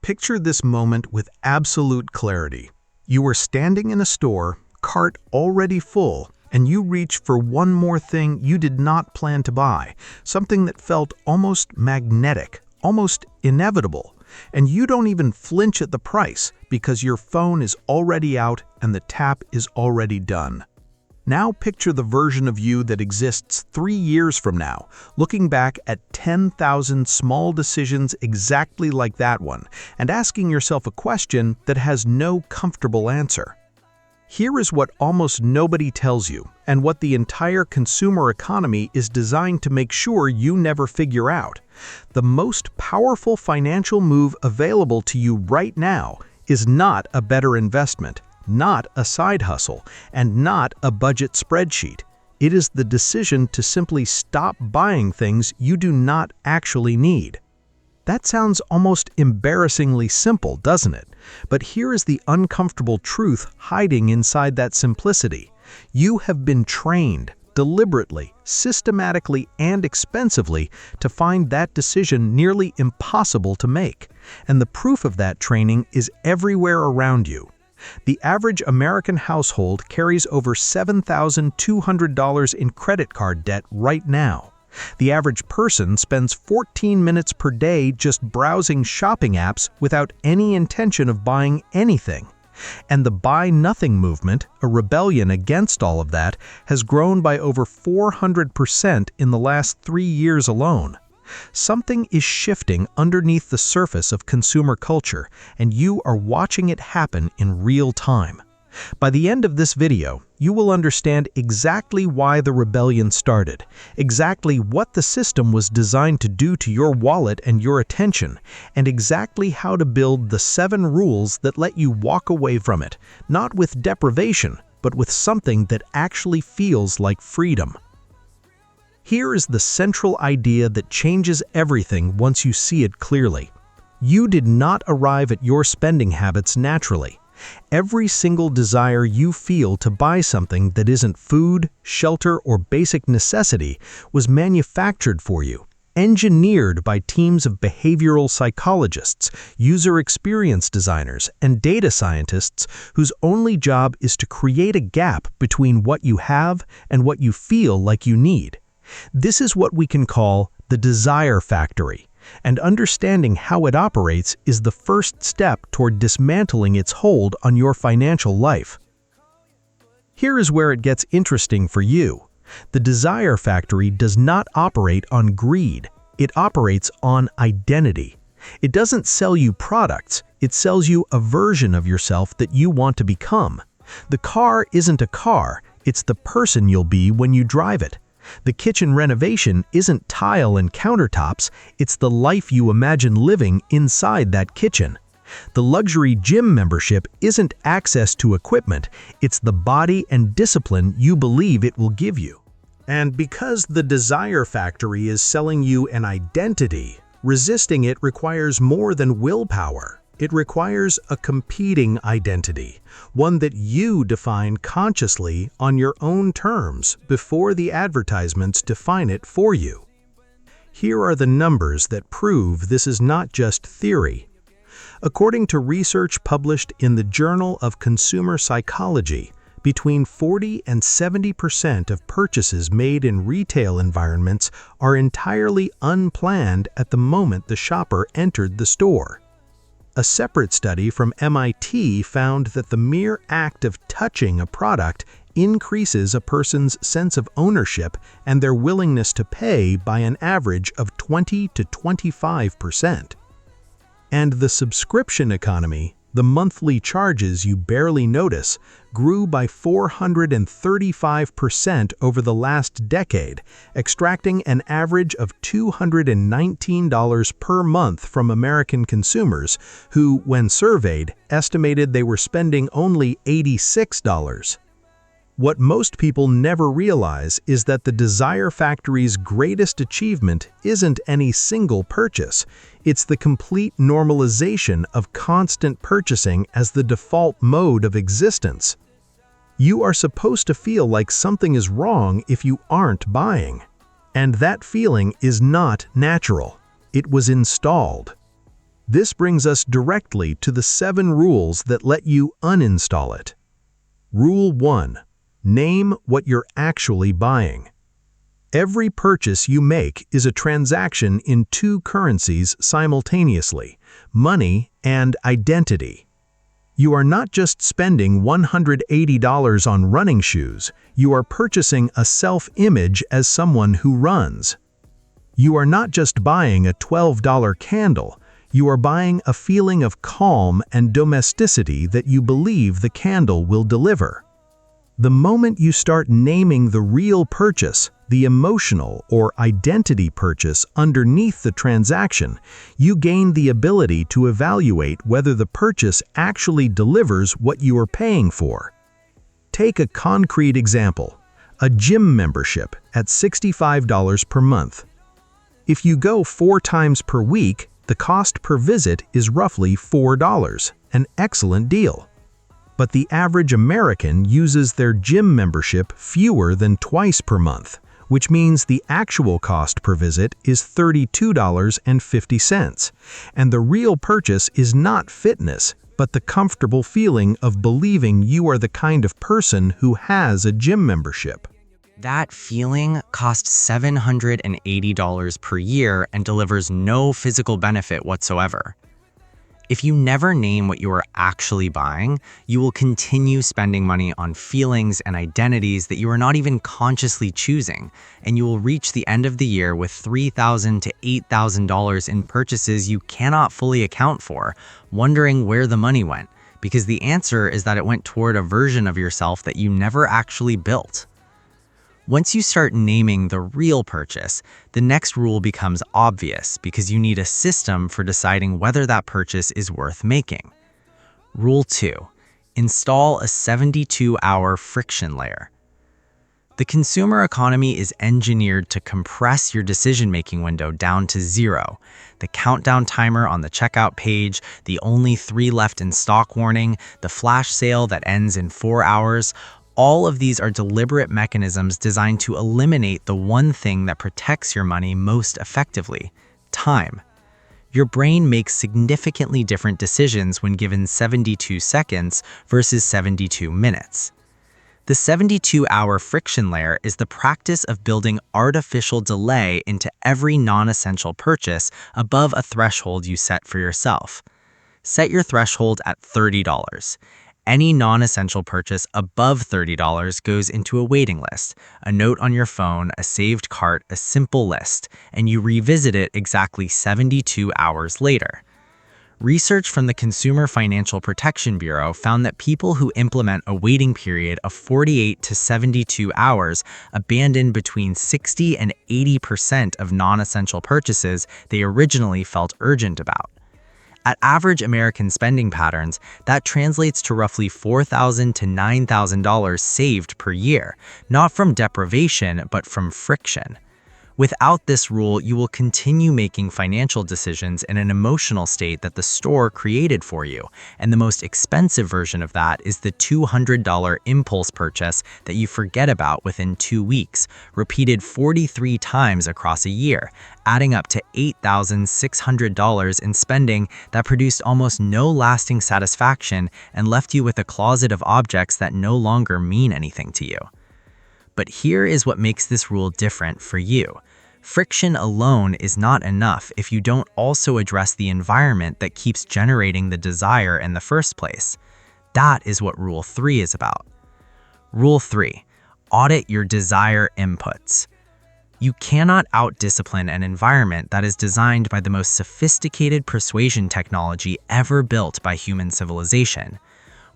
Picture this moment with absolute clarity. You are standing in a store, cart already full, and you reach for one more thing you did not plan to buy, something that felt almost magnetic, almost inevitable, and you don't even flinch at the price because your phone is already out and the tap is already done. Now picture the version of you that exists 3 years from now, looking back at 10,000 small decisions exactly like that one, and asking yourself a question that has no comfortable answer. Here is what almost nobody tells you, and what the entire consumer economy is designed to make sure you never figure out. The most powerful financial move available to you right now is not a better investment, not a side hustle, and not a budget spreadsheet. It is the decision to simply stop buying things you do not actually need. That sounds almost embarrassingly simple, doesn't it? But here is the uncomfortable truth hiding inside that simplicity. You have been trained, deliberately, systematically, and expensively to find that decision nearly impossible to make. And the proof of that training is everywhere around you. The average American household carries over $7,200 in credit card debt right now. The average person spends 14 minutes per day just browsing shopping apps without any intention of buying anything. And the Buy Nothing movement, a rebellion against all of that, has grown by over 400% in the last 3 years alone. Something is shifting underneath the surface of consumer culture, and you are watching it happen in real time. By the end of this video, you will understand exactly why the rebellion started, exactly what the system was designed to do to your wallet and your attention, and exactly how to build the 7 rules that let you walk away from it, not with deprivation, but with something that actually feels like freedom. Here is the central idea that changes everything once you see it clearly. You did not arrive at your spending habits naturally. Every single desire you feel to buy something that isn't food, shelter, or basic necessity was manufactured for you, engineered by teams of behavioral psychologists, user experience designers, and data scientists whose only job is to create a gap between what you have and what you feel like you need. This is what we can call the desire factory, and understanding how it operates is the first step toward dismantling its hold on your financial life. Here is where it gets interesting for you. The desire factory does not operate on greed. It operates on identity. It doesn't sell you products. It sells you a version of yourself that you want to become. The car isn't a car. It's the person you'll be when you drive it. The kitchen renovation isn't tile and countertops, it's the life you imagine living inside that kitchen. The luxury gym membership isn't access to equipment, it's the body and discipline you believe it will give you. And because the desire factory is selling you an identity, resisting it requires more than willpower. It requires a competing identity, one that you define consciously on your own terms before the advertisements define it for you. Here are the numbers that prove this is not just theory. According to research published in the Journal of Consumer Psychology, between 40 and 70% of purchases made in retail environments are entirely unplanned at the moment the shopper entered the store. A separate study from MIT found that the mere act of touching a product increases a person's sense of ownership and their willingness to pay by an average of 20 to 25%. And the subscription economy, the monthly charges you barely notice, grew by 435% over the last decade, extracting an average of $219 per month from American consumers who, when surveyed, estimated they were spending only $86. What most people never realize is that the Desire Factory's greatest achievement isn't any single purchase. It's the complete normalization of constant purchasing as the default mode of existence. You are supposed to feel like something is wrong if you aren't buying. And that feeling is not natural. It was installed. This brings us directly to the 7 rules that let you uninstall it. Rule 1. Name what you're actually buying. Every purchase you make is a transaction in 2 currencies simultaneously: money and identity. You are not just spending $180 on running shoes, you are purchasing a self-image as someone who runs. You are not just buying a $12 candle, you are buying a feeling of calm and domesticity that you believe the candle will deliver. The moment you start naming the real purchase, the emotional or identity purchase underneath the transaction, you gain the ability to evaluate whether the purchase actually delivers what you are paying for. Take a concrete example: a gym membership at $65 per month. If you go 4 times per week, the cost per visit is roughly $4, an excellent deal. But the average American uses their gym membership fewer than twice per month, which means the actual cost per visit is $32.50, and the real purchase is not fitness, but the comfortable feeling of believing you are the kind of person who has a gym membership. That feeling costs $780 per year and delivers no physical benefit whatsoever. If you never name what you are actually buying, you will continue spending money on feelings and identities that you are not even consciously choosing, and you will reach the end of the year with $3,000 to $8,000 in purchases you cannot fully account for, wondering where the money went, because the answer is that it went toward a version of yourself that you never actually built. Once you start naming the real purchase, the next rule becomes obvious because you need a system for deciding whether that purchase is worth making. Rule 2. Install a 72-hour friction layer. The consumer economy is engineered to compress your decision-making window down to 0. The countdown timer on the checkout page, the only 3 left in stock warning, the flash sale that ends in 4 hours – all of these are deliberate mechanisms designed to eliminate the one thing that protects your money most effectively: time. Your brain makes significantly different decisions when given 72 seconds versus 72 minutes. The 72-hour friction layer is the practice of building artificial delay into every non-essential purchase above a threshold you set for yourself. Set your threshold at $30. Any non-essential purchase above $30 goes into a waiting list, a note on your phone, a saved cart, a simple list, and you revisit it exactly 72 hours later. Research from the Consumer Financial Protection Bureau found that people who implement a waiting period of 48 to 72 hours abandon between 60 and 80% of non-essential purchases they originally felt urgent about. At average American spending patterns, that translates to roughly $4,000 to $9,000 saved per year, not from deprivation, but from friction. Without this rule, you will continue making financial decisions in an emotional state that the store created for you, and the most expensive version of that is the $200 impulse purchase that you forget about within 2 weeks, repeated 43 times across a year, adding up to $8,600 in spending that produced almost no lasting satisfaction and left you with a closet of objects that no longer mean anything to you. But here is what makes this rule different for you. Friction alone is not enough if you don't also address the environment that keeps generating the desire in the first place. That is what Rule 3 is about. Rule 3. Audit your desire inputs. You cannot out-discipline an environment that is designed by the most sophisticated persuasion technology ever built by human civilization.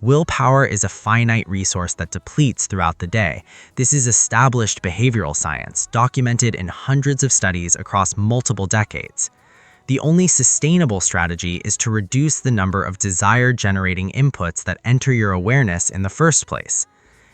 Willpower is a finite resource that depletes throughout the day. This is established behavioral science, documented in hundreds of studies across multiple decades. The only sustainable strategy is to reduce the number of desire-generating inputs that enter your awareness in the first place.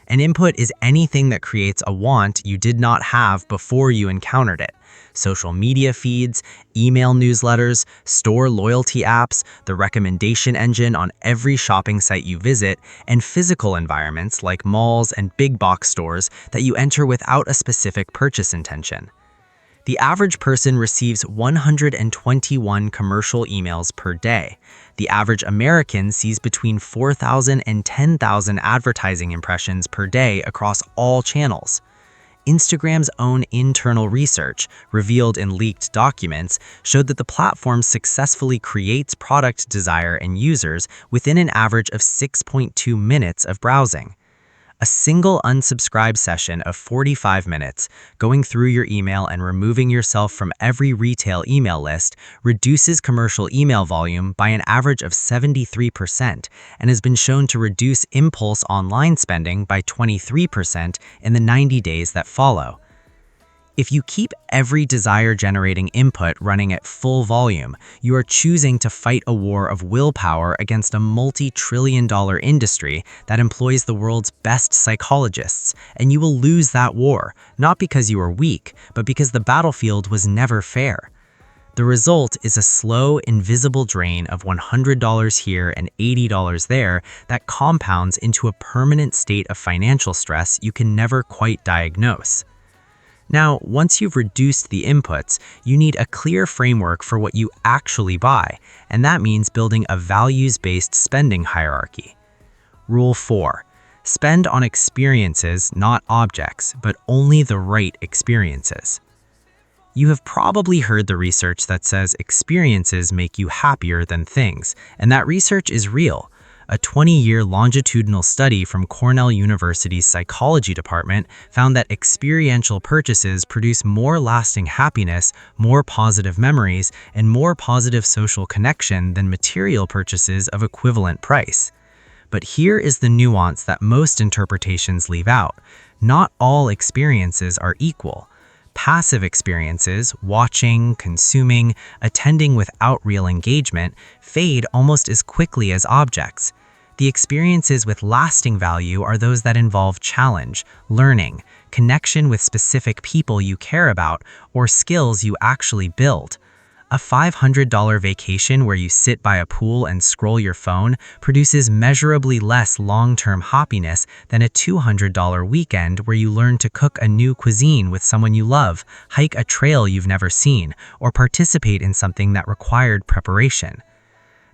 An input is anything that creates a want you did not have before you encountered it. Social media feeds, email newsletters, store loyalty apps, the recommendation engine on every shopping site you visit, and physical environments like malls and big box stores that you enter without a specific purchase intention. The average person receives 121 commercial emails per day. The average American sees between 4,000 and 10,000 advertising impressions per day across all channels. Instagram's own internal research, revealed in leaked documents, showed that the platform successfully creates product desire in users within an average of 6.2 minutes of browsing. A single unsubscribe session of 45 minutes, going through your email and removing yourself from every retail email list, reduces commercial email volume by an average of 73% and has been shown to reduce impulse online spending by 23% in the 90 days that follow. If you keep every desire-generating input running at full volume, you are choosing to fight a war of willpower against a multi-trillion-dollar industry that employs the world's best psychologists, and you will lose that war, not because you are weak, but because the battlefield was never fair. The result is a slow, invisible drain of $100 here and $80 there that compounds into a permanent state of financial stress you can never quite diagnose. Now, once you've reduced the inputs, you need a clear framework for what you actually buy, and that means building a values-based spending hierarchy. Rule 4. Spend on experiences, not objects, but only the right experiences. You have probably heard the research that says experiences make you happier than things, and that research is real. A 20-year longitudinal study from Cornell University's psychology department found that experiential purchases produce more lasting happiness, more positive memories, and more positive social connection than material purchases of equivalent price. But here is the nuance that most interpretations leave out. Not all experiences are equal. Passive experiences, watching, consuming, attending without real engagement, fade almost as quickly as objects. The experiences with lasting value are those that involve challenge, learning, connection with specific people you care about, or skills you actually build. A $500 vacation where you sit by a pool and scroll your phone produces measurably less long-term happiness than a $200 weekend where you learn to cook a new cuisine with someone you love, hike a trail you've never seen, or participate in something that required preparation.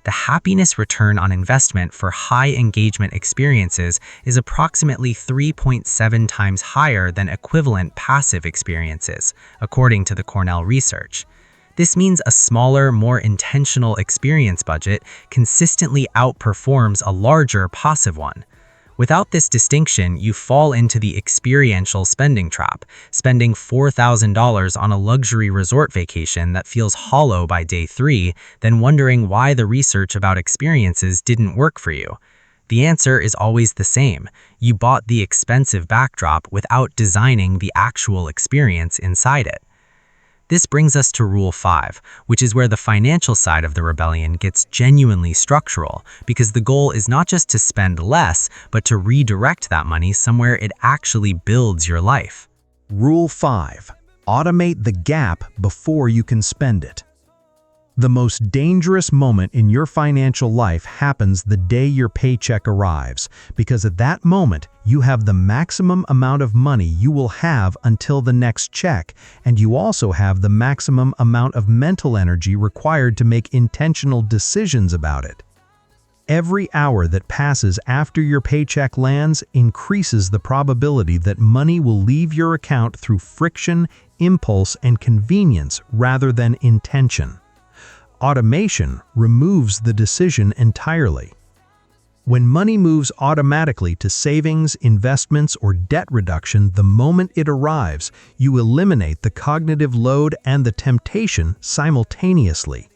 The happiness return on investment for high engagement experiences is approximately 3.7 times higher than equivalent passive experiences, according to the Cornell research. This means a smaller, more intentional experience budget consistently outperforms a larger passive one. Without this distinction, you fall into the experiential spending trap, spending $4,000 on a luxury resort vacation that feels hollow by day 3, then wondering why the research about experiences didn't work for you. The answer is always the same. You bought the expensive backdrop without designing the actual experience inside it. This brings us to Rule 5, which is where the financial side of the rebellion gets genuinely structural, because the goal is not just to spend less, but to redirect that money somewhere it actually builds your life. Rule 5. Automate the gap before you can spend it. The most dangerous moment in your financial life happens the day your paycheck arrives, because at that moment, you have the maximum amount of money you will have until the next check, and you also have the maximum amount of mental energy required to make intentional decisions about it. Every hour that passes after your paycheck lands increases the probability that money will leave your account through friction, impulse, and convenience rather than intention. Automation removes the decision entirely. When money moves automatically to savings, investments, or debt reduction the moment it arrives, you eliminate the cognitive load and the temptation simultaneously.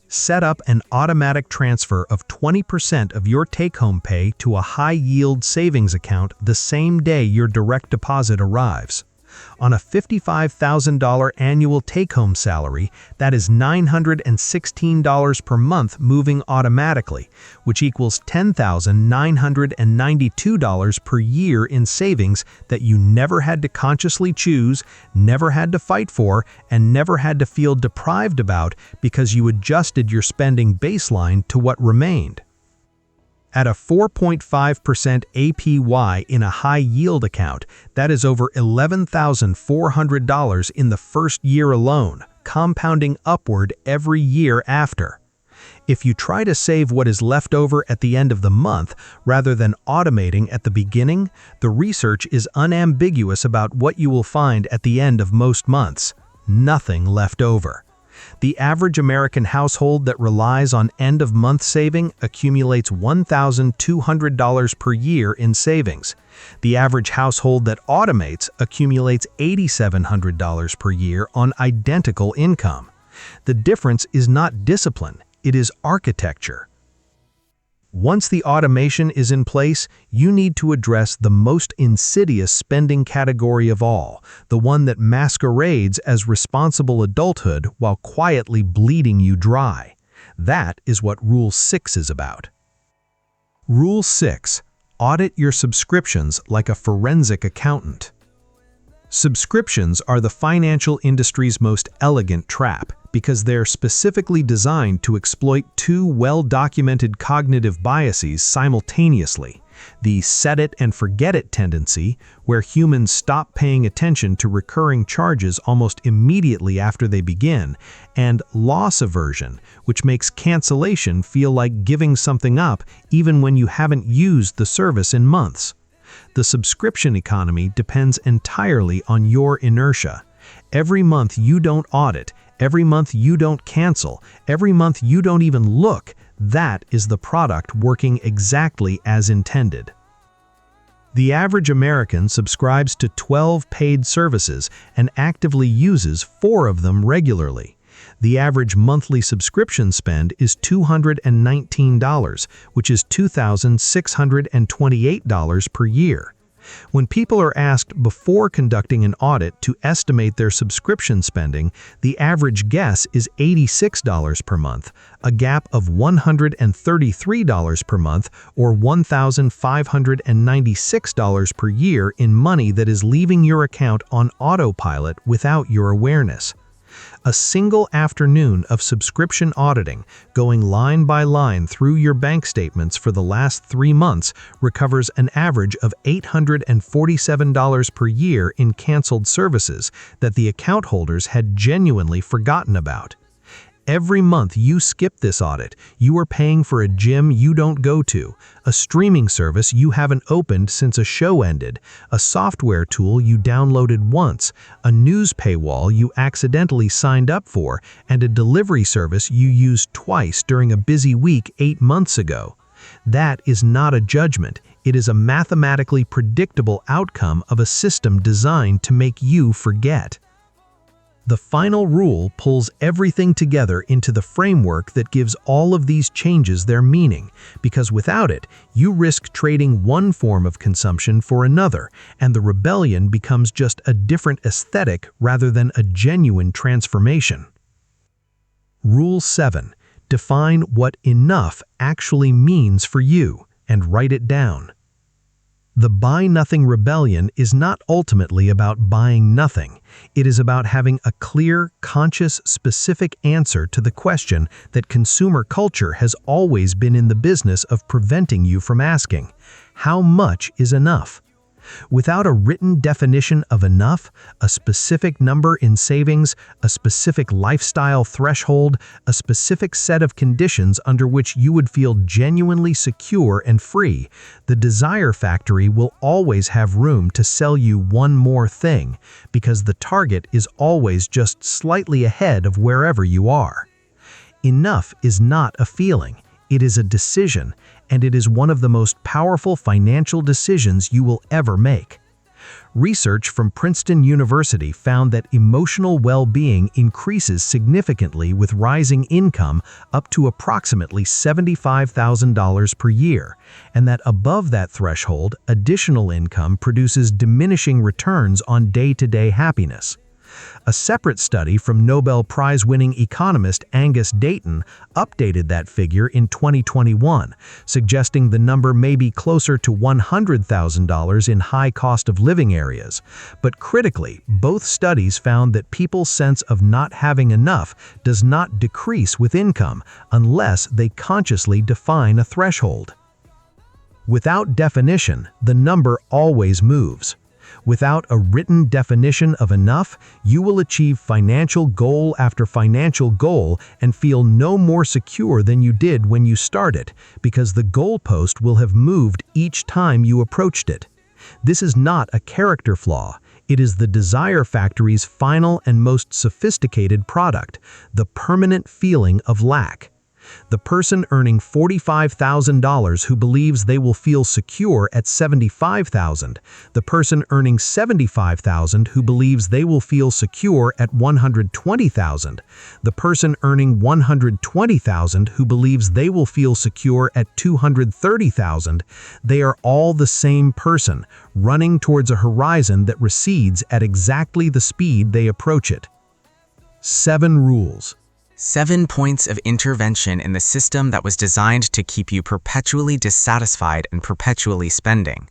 Set up an automatic transfer of 20% of your take-home pay to a high-yield savings account the same day your direct deposit arrives. On a $55,000 annual take-home salary, that is $916 per month moving automatically, which equals $10,992 per year in savings that you never had to consciously choose, never had to fight for, and never had to feel deprived about because you adjusted your spending baseline to what remained. At a 4.5% APY in a high-yield account, that is over $11,400 in the first year alone, compounding upward every year after. If you try to save what is left over at the end of the month rather than automating at the beginning, the research is unambiguous about what you will find at the end of most months: nothing left over. The average American household that relies on end-of-month saving accumulates $1,200 per year in savings. The average household that automates accumulates $8,700 per year on identical income. The difference is not discipline, it is architecture. Once the automation is in place, you need to address the most insidious spending category of all, the one that masquerades as responsible adulthood while quietly bleeding you dry. That is what Rule 6 is about. Rule 6. Audit your subscriptions like a forensic accountant. Subscriptions are the financial industry's most elegant trap because they're specifically designed to exploit two well-documented cognitive biases simultaneously: the set-it-and-forget-it tendency, where humans stop paying attention to recurring charges almost immediately after they begin, and loss aversion, which makes cancellation feel like giving something up even when you haven't used the service in months. The subscription economy depends entirely on your inertia. Every month you don't audit, every month you don't cancel, every month you don't even look, that is the product working exactly as intended. The average American subscribes to 12 paid services and actively uses 4 of them regularly. The average monthly subscription spend is $219, which is $2,628 per year. When people are asked before conducting an audit to estimate their subscription spending, the average guess is $86 per month, a gap of $133 per month or $1,596 per year in money that is leaving your account on autopilot without your awareness. A single afternoon of subscription auditing, going line by line through your bank statements for the last 3 months, recovers an average of $847 per year in canceled services that the account holders had genuinely forgotten about. Every month you skip this audit, you are paying for a gym you don't go to, a streaming service you haven't opened since a show ended, a software tool you downloaded once, a news paywall you accidentally signed up for, and a delivery service you used twice during a busy week 8 months ago. That is not a judgment, it is a mathematically predictable outcome of a system designed to make you forget. The final rule pulls everything together into the framework that gives all of these changes their meaning, because without it, you risk trading one form of consumption for another, and the rebellion becomes just a different aesthetic rather than a genuine transformation. Rule 7. Define what enough actually means for you, and write it down. The Buy Nothing rebellion is not ultimately about buying nothing. It is about having a clear, conscious, specific answer to the question that consumer culture has always been in the business of preventing you from asking: how much is enough? Without a written definition of enough, a specific number in savings, a specific lifestyle threshold, a specific set of conditions under which you would feel genuinely secure and free, the desire factory will always have room to sell you one more thing, because the target is always just slightly ahead of wherever you are. Enough is not a feeling, it is a decision, and it is one of the most powerful financial decisions you will ever make. Research from Princeton University found that emotional well-being increases significantly with rising income up to approximately $75,000 per year, and that above that threshold, additional income produces diminishing returns on day-to-day happiness. A separate study from Nobel Prize-winning economist Angus Deaton updated that figure in 2021, suggesting the number may be closer to $100,000 in high cost of living areas. But critically, both studies found that people's sense of not having enough does not decrease with income unless they consciously define a threshold. Without definition, the number always moves. Without a written definition of enough, you will achieve financial goal after financial goal and feel no more secure than you did when you started, because the goalpost will have moved each time you approached it. This is not a character flaw. It is the Desire Factory's final and most sophisticated product, the permanent feeling of lack. The person earning $45,000 who believes they will feel secure at $75,000, the person earning $75,000 who believes they will feel secure at $120,000, the person earning $120,000 who believes they will feel secure at $230,000, they are all the same person, running towards a horizon that recedes at exactly the speed they approach it. 7 rules. 7 points of intervention in the system that was designed to keep you perpetually dissatisfied and perpetually spending.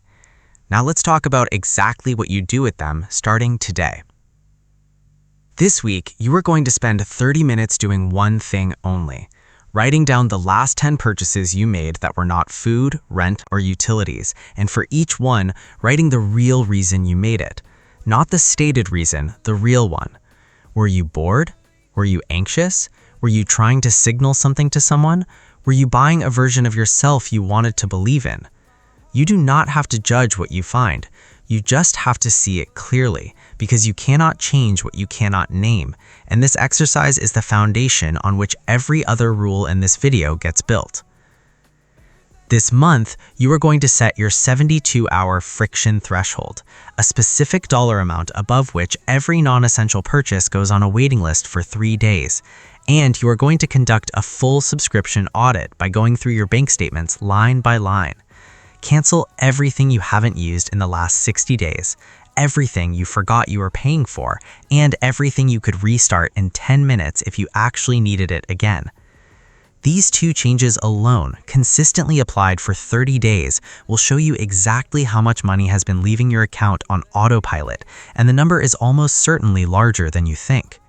Now let's talk about exactly what you do with them starting today. This week, you are going to spend 30 minutes doing one thing only, writing down the last 10 purchases you made that were not food, rent, or utilities, and for each one, writing the real reason you made it. Not the stated reason, the real one. Were you bored? Were you anxious? Were you trying to signal something to someone? Were you buying a version of yourself you wanted to believe in? You do not have to judge what you find. You just have to see it clearly, because you cannot change what you cannot name, and this exercise is the foundation on which every other rule in this video gets built. This month, you are going to set your 72-hour friction threshold, a specific dollar amount above which every non-essential purchase goes on a waiting list for 3 days. And you are going to conduct a full subscription audit by going through your bank statements line by line. Cancel everything you haven't used in the last 60 days, everything you forgot you were paying for, and everything you could restart in 10 minutes if you actually needed it again. These 2 changes alone, consistently applied for 30 days, will show you exactly how much money has been leaving your account on autopilot, and the number is almost certainly larger than you think.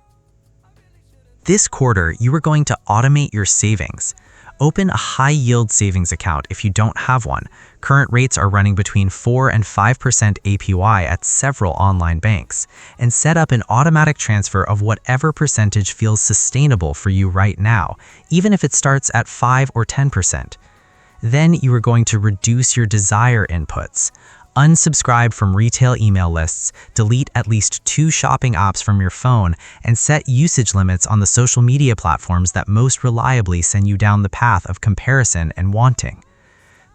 This quarter, you are going to automate your savings. Open a high-yield savings account if you don't have one. Current rates are running between 4 and 5% APY at several online banks. And set up an automatic transfer of whatever percentage feels sustainable for you right now, even if it starts at 5 or 10%. Then you are going to reduce your desire inputs. Unsubscribe from retail email lists, delete at least 2 shopping apps from your phone, and set usage limits on the social media platforms that most reliably send you down the path of comparison and wanting.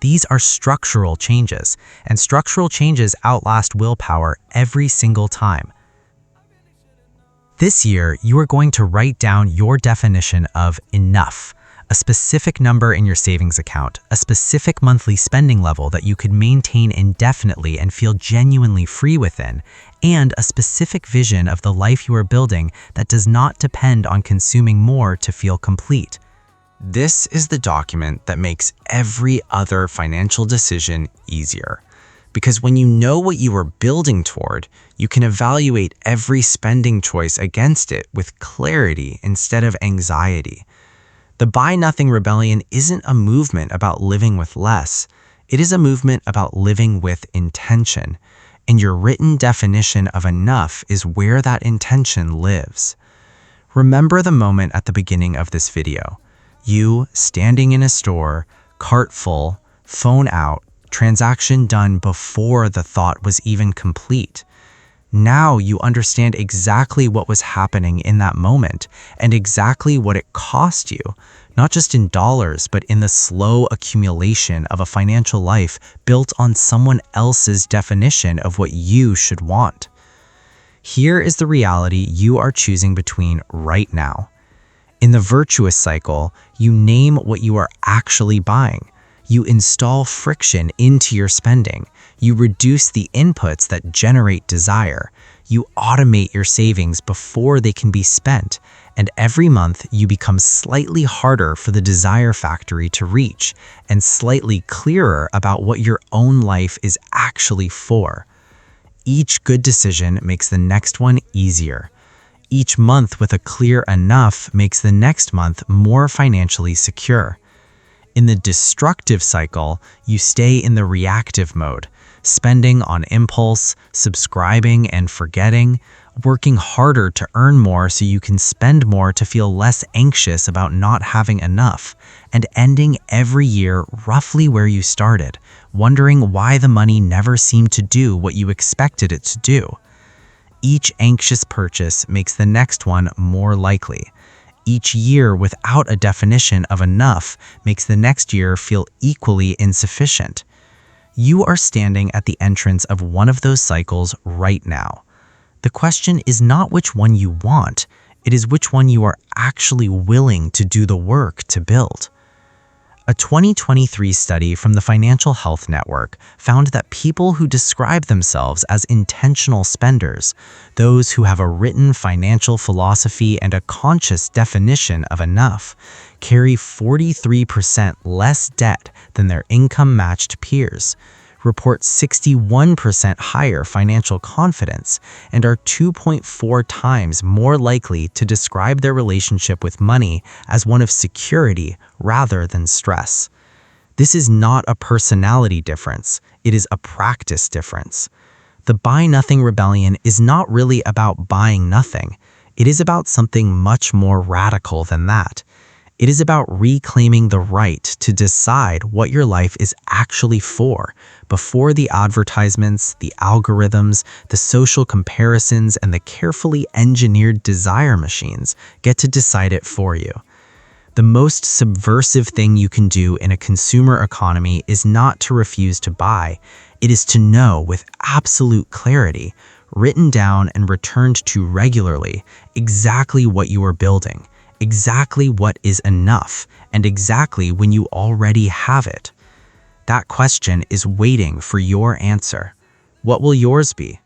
These are structural changes, and structural changes outlast willpower every single time. This year, you are going to write down your definition of enough. A specific number in your savings account, a specific monthly spending level that you could maintain indefinitely and feel genuinely free within, and a specific vision of the life you are building that does not depend on consuming more to feel complete. This is the document that makes every other financial decision easier. Because when you know what you are building toward, you can evaluate every spending choice against it with clarity instead of anxiety. The Buy Nothing Rebellion isn't a movement about living with less. It is a movement about living with intention. And your written definition of enough is where that intention lives. Remember the moment at the beginning of this video. You standing in a store, cart full, phone out, transaction done before the thought was even complete. Now you understand exactly what was happening in that moment and exactly what it cost you, not just in dollars, but in the slow accumulation of a financial life built on someone else's definition of what you should want. Here is the reality you are choosing between right now. In the virtuous cycle, you name what you are actually buying. You install friction into your spending. You reduce the inputs that generate desire. You automate your savings before they can be spent. And every month, you become slightly harder for the Desire Factory to reach and slightly clearer about what your own life is actually for. Each good decision makes the next one easier. Each month with a clear enough makes the next month more financially secure. In the destructive cycle, you stay in the reactive mode, spending on impulse, subscribing and forgetting, working harder to earn more so you can spend more to feel less anxious about not having enough, and ending every year roughly where you started, wondering why the money never seemed to do what you expected it to do. Each anxious purchase makes the next one more likely. Each year without a definition of enough makes the next year feel equally insufficient. You are standing at the entrance of one of those cycles right now. The question is not which one you want, it is which one you are actually willing to do the work to build. A 2023 study from the Financial Health Network found that people who describe themselves as intentional spenders, those who have a written financial philosophy and a conscious definition of enough, carry 43% less debt than their income-matched peers, report 61% higher financial confidence, and are 2.4 times more likely to describe their relationship with money as one of security rather than stress. This is not a personality difference, it is a practice difference. The Buy Nothing Rebellion is not really about buying nothing. It is about something much more radical than that. It is about reclaiming the right to decide what your life is actually for, before the advertisements, the algorithms, the social comparisons, and the carefully engineered desire machines get to decide it for you. The most subversive thing you can do in a consumer economy is not to refuse to buy. It is to know with absolute clarity, written down and returned to regularly, exactly what you are building, exactly what is enough, and exactly when you already have it. That question is waiting for your answer. What will yours be?